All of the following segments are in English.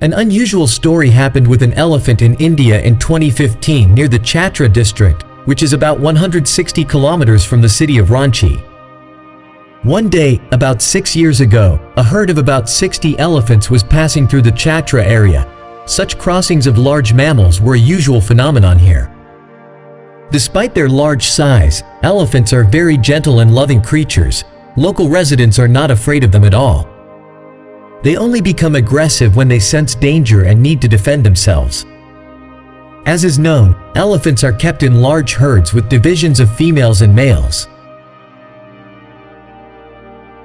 An unusual story happened with an elephant in India in 2015 near the Chatra district, which is about 160 kilometers from the city of Ranchi. One day, about 6 years ago, a herd of about 60 elephants was passing through the Chatra area. Such crossings of large mammals were a usual phenomenon here. Despite their large size, elephants are very gentle and loving creatures. Local residents are not afraid of them at all. They only become aggressive when they sense danger and need to defend themselves. As is known, elephants are kept in large herds with divisions of females and males.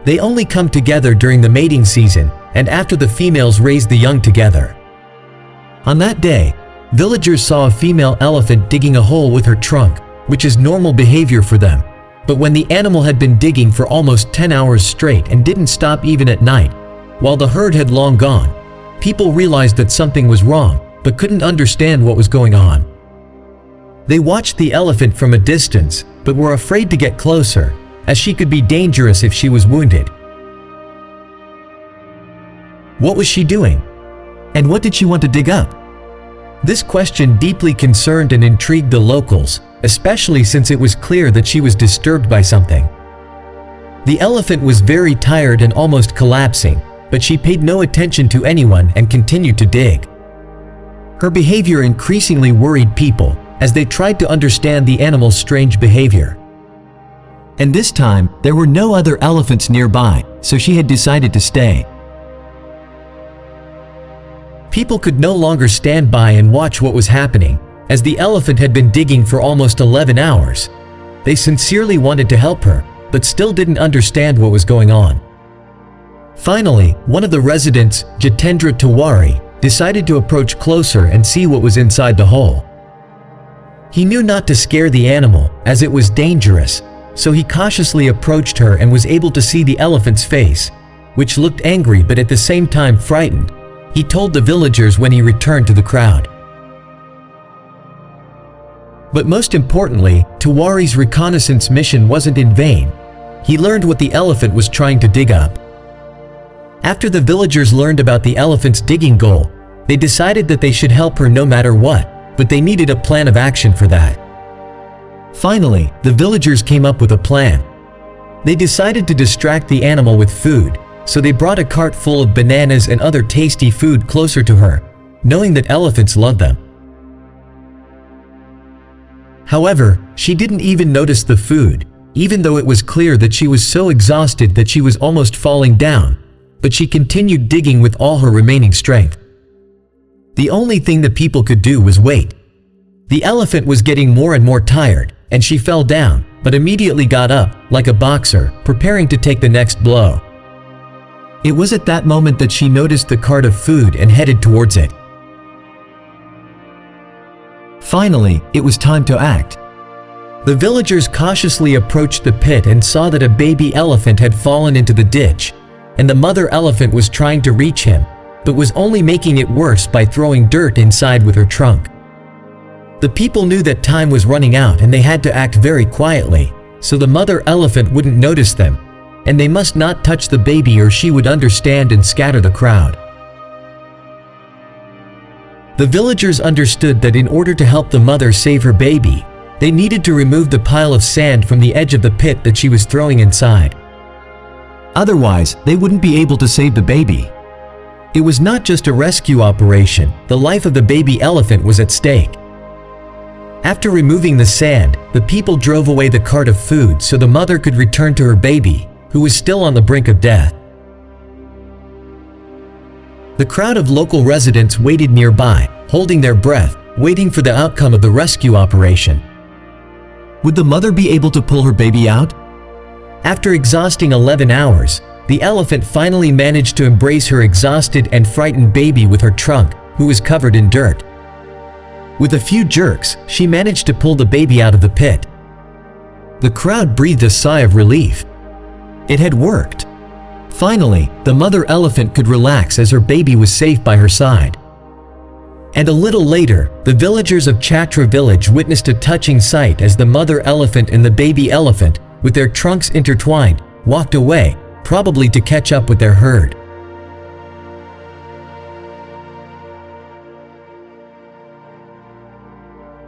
They only come together during the mating season and after the females raise the young together. On that day, villagers saw a female elephant digging a hole with her trunk, which is normal behavior for them. But when the animal had been digging for almost 10 hours straight and didn't stop even at night, while the herd had long gone, people realized that something was wrong, but couldn't understand what was going on. They watched the elephant from a distance, but were afraid to get closer, as she could be dangerous if she was wounded. What was she doing? And what did she want to dig up? This question deeply concerned and intrigued the locals, especially since it was clear that she was disturbed by something. The elephant was very tired and almost collapsing, but she paid no attention to anyone and continued to dig. Her behavior increasingly worried people, as they tried to understand the animal's strange behavior. And this time, there were no other elephants nearby, so she had decided to stay. People could no longer stand by and watch what was happening, as the elephant had been digging for almost 11 hours. They sincerely wanted to help her, but still didn't understand what was going on. Finally, one of the residents, Jitendra Tiwari, decided to approach closer and see what was inside the hole. He knew not to scare the animal, as it was dangerous, so he cautiously approached her and was able to see the elephant's face, which looked angry but at the same time frightened. He told the villagers when he returned to the crowd. But most importantly, Tiwari's reconnaissance mission wasn't in vain. He learned what the elephant was trying to dig up. After the villagers learned about the elephant's digging goal, they decided that they should help her no matter what, but they needed a plan of action for that. Finally, the villagers came up with a plan. They decided to distract the animal with food, so they brought a cart full of bananas and other tasty food closer to her, knowing that elephants love them. However, she didn't even notice the food, even though it was clear that she was so exhausted that she was almost falling down, but she continued digging with all her remaining strength. The only thing the people could do was wait. The elephant was getting more and more tired, and she fell down, but immediately got up, like a boxer, preparing to take the next blow. It was at that moment that she noticed the cart of food and headed towards it. Finally, it was time to act. The villagers cautiously approached the pit and saw that a baby elephant had fallen into the ditch, and the mother elephant was trying to reach him, but was only making it worse by throwing dirt inside with her trunk. The people knew that time was running out and they had to act very quietly, so the mother elephant wouldn't notice them, and they must not touch the baby or she would understand and scatter the crowd. The villagers understood that in order to help the mother save her baby, they needed to remove the pile of sand from the edge of the pit that she was throwing inside. Otherwise, they wouldn't be able to save the baby. It was not just a rescue operation, the life of the baby elephant was at stake. After removing the sand, the people drove away the cart of food so the mother could return to her baby, who was still on the brink of death. The crowd of local residents waited nearby, holding their breath, waiting for the outcome of the rescue operation. Would the mother be able to pull her baby out? After exhausting 11 hours, the elephant finally managed to embrace her exhausted and frightened baby with her trunk, who was covered in dirt. With a few jerks, she managed to pull the baby out of the pit. The crowd breathed a sigh of relief. It had worked. Finally, the mother elephant could relax as her baby was safe by her side. And a little later, the villagers of Chatra village witnessed a touching sight as the mother elephant and the baby elephant, with their trunks intertwined, walked away, probably to catch up with their herd.